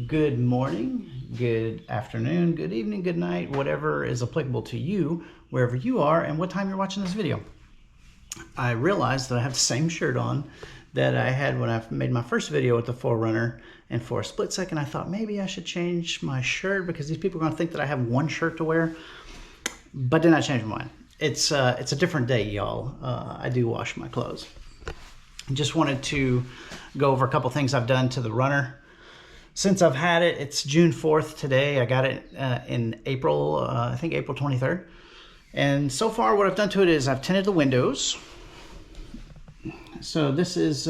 Good morning, good afternoon, good evening, good night, whatever is applicable to you, wherever you are and what time you're watching this video. I realized that I have the same shirt on that I had when I made my first video with the 4Runner, and for a split second I thought maybe I should change my shirt because these people are going to think that I have one shirt to wear, but then I changed my mind. It's a different day, y'all. I do wash my clothes. Just wanted to go over a couple things I've done to the runner since I've had it. It's June 4th today. I got it in April, I think April 23rd. And so far what I've done to it is I've tinted the windows. So this is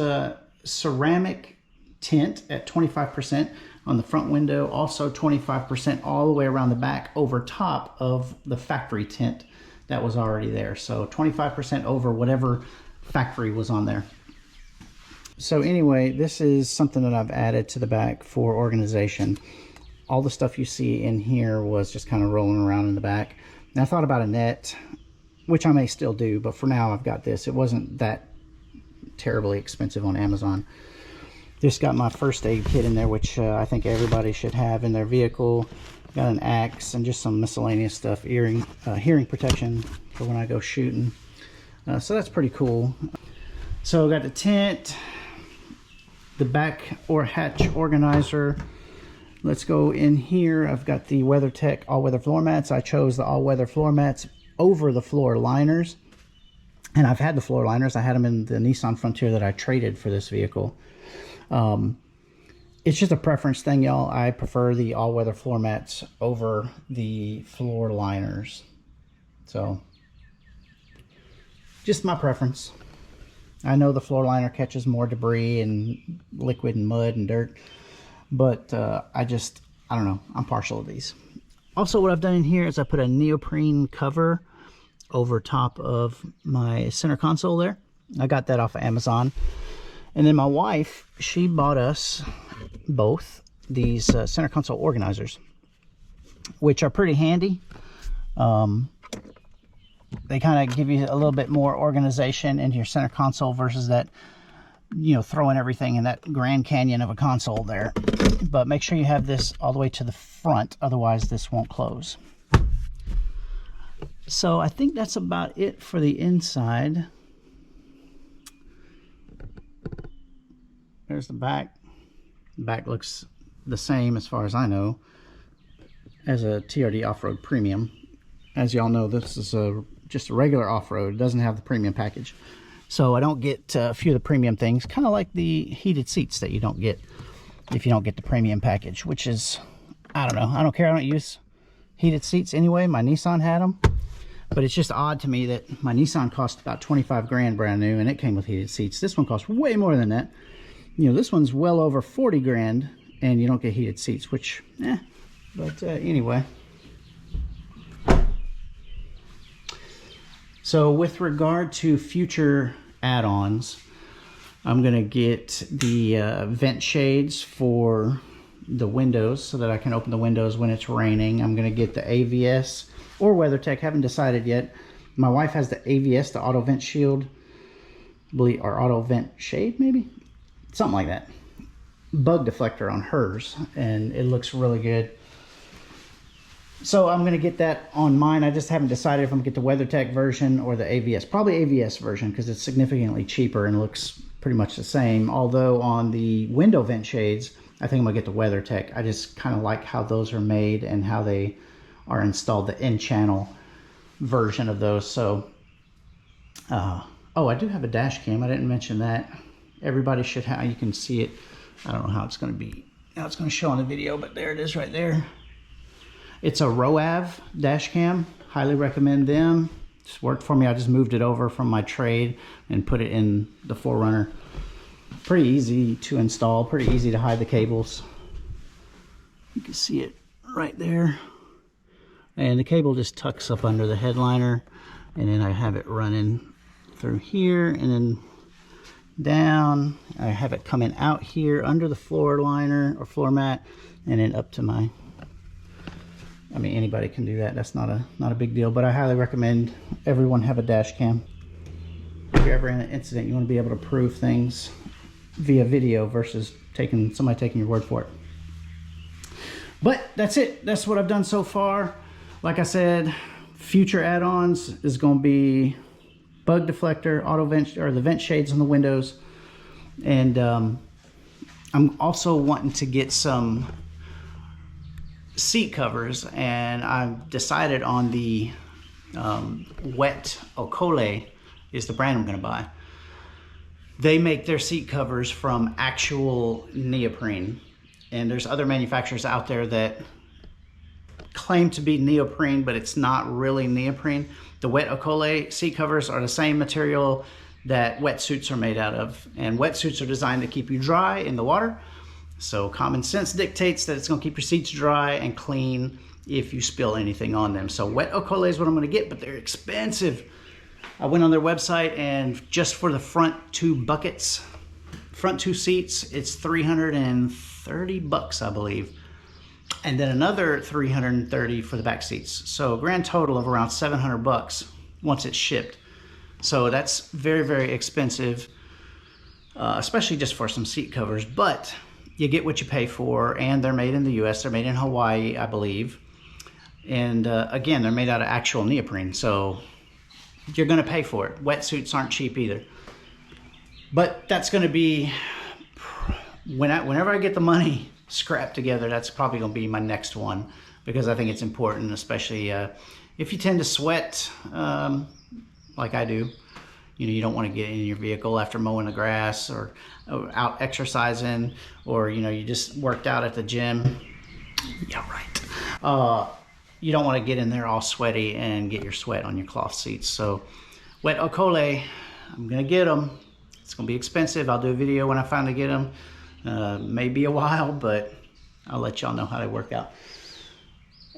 ceramic tint at 25% on the front window, also 25% all the way around the back over top of the factory tint that was already there. So 25% over whatever factory was on there. So anyway, this is something that I've added to the back for organization. All the stuff you see in here was just kind of rolling around in the back. And I thought about a net, which I may still do, but for now I've got this. It wasn't that terribly expensive on Amazon. Just got my first aid kit in there, which I think everybody should have in their vehicle. Got an axe and just some miscellaneous stuff, hearing protection for when I go shooting. So that's pretty cool. So I got the tent, the back or hatch organizer. Let's go in here. I've got the WeatherTech all-weather floor mats. I chose the all-weather floor mats over the floor liners. And I've had the floor liners. I had them in the Nissan Frontier that I traded for this vehicle. It's just a preference thing, y'all. I prefer the all-weather floor mats over the floor liners. So, just my preference. I know the floor liner catches more debris and liquid and mud and dirt, but I don't know, I'm partial to these. Also, what I've done in here is I put a neoprene cover over top of my center console there. I got that off of Amazon. And then my wife, she bought us both these center console organizers, which are pretty handy. They kind of give you a little bit more organization into your center console versus that, you know, throwing everything in that Grand Canyon of a console there. But make sure you have this all the way to the front, otherwise this won't close. So I think that's about it for the inside. There's the back. The back looks the same as far as I know as a TRD Off Road Premium. As y'all know, this is just a regular off-road. It doesn't have the premium package. So I don't get a few of the premium things, kind of like the heated seats that you don't get if you don't get the premium package, which is, I don't know. I don't care. I don't use heated seats anyway. My Nissan had them. But it's just odd to me that my Nissan cost about 25 grand brand new and it came with heated seats. This one costs way more than that. You know, this one's well over 40 grand and you don't get heated seats, which, but anyway. So with regard to future add-ons, I'm going to get the vent shades for the windows so that I can open the windows when it's raining. I'm going to get the AVS or WeatherTech, haven't decided yet. My wife has the AVS, the auto vent shield, or auto vent shade maybe? Something like that. Bug deflector on hers, and it looks really good. So I'm going to get that on mine. I just haven't decided if I'm going to get the WeatherTech version or the AVS. Probably AVS version because it's significantly cheaper and looks pretty much the same. Although on the window vent shades, I think I'm going to get the WeatherTech. I just kind of like how those are made and how they are installed, the in-channel version of those. So, oh, I do have a dash cam. I didn't mention that. Everybody should have, you can see it. I don't know how it's going to be, how it's going to show on the video, but there it is right there. It's a ROAV dash cam. Highly recommend them. Just worked for me. I just moved it over from my trade and put it in the 4Runner. Pretty easy to install. Pretty easy to hide the cables. You can see it right there. And the cable just tucks up under the headliner. And then I have it running through here and then down. I have it coming out here under the floor liner or floor mat and then up to my, I mean, anybody can do that. That's not a big deal, but I highly recommend everyone have a dash cam. If you're ever in an incident, you want to be able to prove things via video versus somebody taking your word for it. But that's it. That's what I've done so far. Like I said, future add-ons is going to be bug deflector, auto vent, or the vent shades on the windows. And I'm also wanting to get some seat covers, and I've decided on the Wet Okole is the brand I'm going to buy. They make their seat covers from actual neoprene, and there's other manufacturers out there that claim to be neoprene, but it's not really neoprene. The Wet Okole seat covers are the same material that wetsuits are made out of, and wetsuits are designed to keep you dry in the water. So common sense dictates that it's going to keep your seats dry and clean if you spill anything on them. So Wet Okole is what I'm going to get, but they're expensive. I went on their website, and just for the front two buckets, front two seats, it's $330, I believe. And then another $330 for the back seats. So a grand total of around $700 once it's shipped. So that's very, very expensive, especially just for some seat covers. But you get what you pay for, and they're made in the US. They're made in Hawaii, I believe. And again, they're made out of actual neoprene. So you're going to pay for it. Wetsuits aren't cheap either. But that's going to be, whenever I get the money scrapped together, that's probably going to be my next one, because I think it's important, especially if you tend to sweat like I do. You know, you don't want to get in your vehicle after mowing the grass or out exercising, or, you know, you just worked out at the gym. Yeah, right. You don't want to get in there all sweaty and get your sweat on your cloth seats. So Wet Okole, I'm going to get them. It's going to be expensive. I'll do a video when I finally get them. May be a while, but I'll let y'all know how they work out.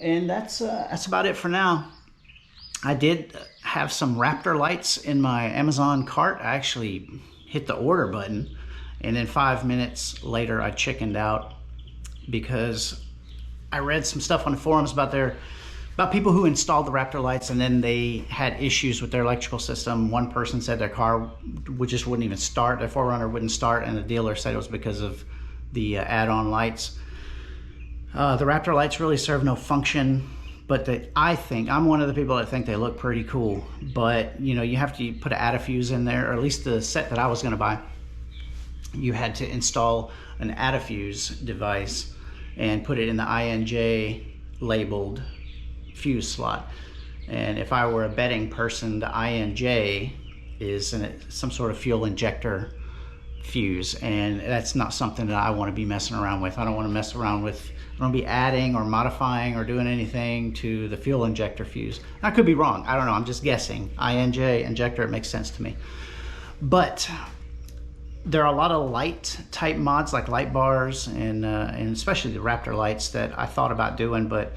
And that's about it for now. I did have some Raptor lights in my Amazon cart. I actually hit the order button, and then 5 minutes later I chickened out, because I read some stuff on the forums about people who installed the Raptor lights, and then they had issues with their electrical system. One person said their car just wouldn't even start, their 4Runner wouldn't start, and the dealer said it was because of the add-on lights. The Raptor lights really serve no function, but I'm one of the people that think they look pretty cool. But, you know, you have to put an Adafuse in there, or at least the set that I was going to buy. You had to install an Adafuse device and put it in the INJ labeled fuse slot. And if I were a betting person, the INJ is some sort of fuel injector fuse, and that's not something that I want to be messing around with. I don't want to mess around with, I don't want to be adding or modifying or doing anything to the fuel injector fuse. I could be wrong, I don't know, I'm just guessing. INJ injector, it makes sense to me. But there are a lot of light type mods, like light bars, and especially the Raptor lights, that I thought about doing, but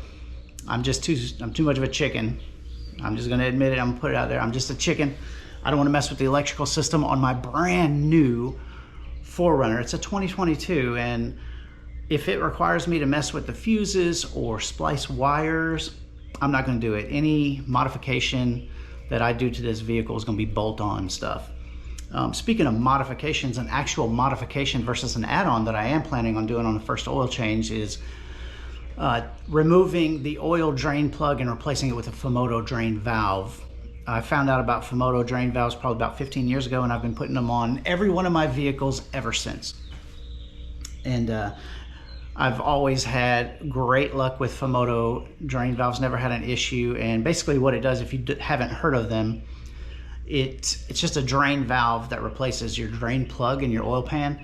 I'm too much of a chicken. I'm just gonna admit it, I'm gonna put it out there. I'm just a chicken. I don't wanna mess with the electrical system on my brand new 4Runner. It's a 2022, and if it requires me to mess with the fuses or splice wires, I'm not gonna do it. Any modification that I do to this vehicle is gonna be bolt-on stuff. Speaking of modifications, an actual modification versus an add-on that I am planning on doing on the first oil change is removing the oil drain plug and replacing it with a Fumoto drain valve. I found out about Fumoto drain valves probably about 15 years ago, and I've been putting them on every one of my vehicles ever since. And I've always had great luck with Fumoto drain valves, never had an issue. And basically what it does, if you haven't heard of them, it's just a drain valve that replaces your drain plug in your oil pan.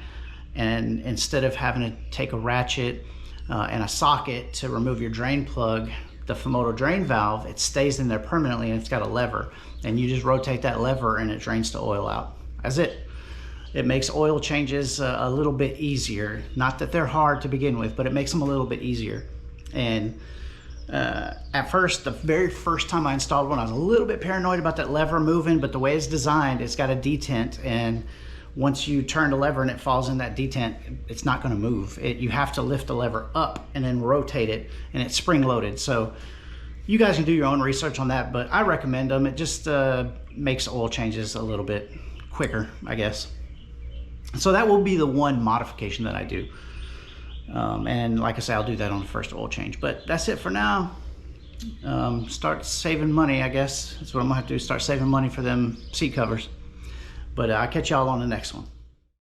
And instead of having to take a ratchet and a socket to remove your drain plug, the Fumoto drain valve, it stays in there permanently, and it's got a lever, and you just rotate that lever and it drains the oil out. That's it. It makes oil changes a little bit easier. Not that they're hard to begin with, but it makes them a little bit easier. And at first, the very first time I installed one, I was a little bit paranoid about that lever moving, but the way it's designed, it's got a detent, and once you turn the lever and it falls in that detent, it's not going to move. You have to lift the lever up and then rotate it, and it's spring loaded. So you guys can do your own research on that, but I recommend them. It just makes oil changes a little bit quicker, I guess. So that will be the one modification that I do. And like I say, I'll do that on the first oil change. But that's it for now. Start saving money, I guess. That's what I'm gonna have to do, start saving money for them seat covers. But I'll catch y'all on the next one.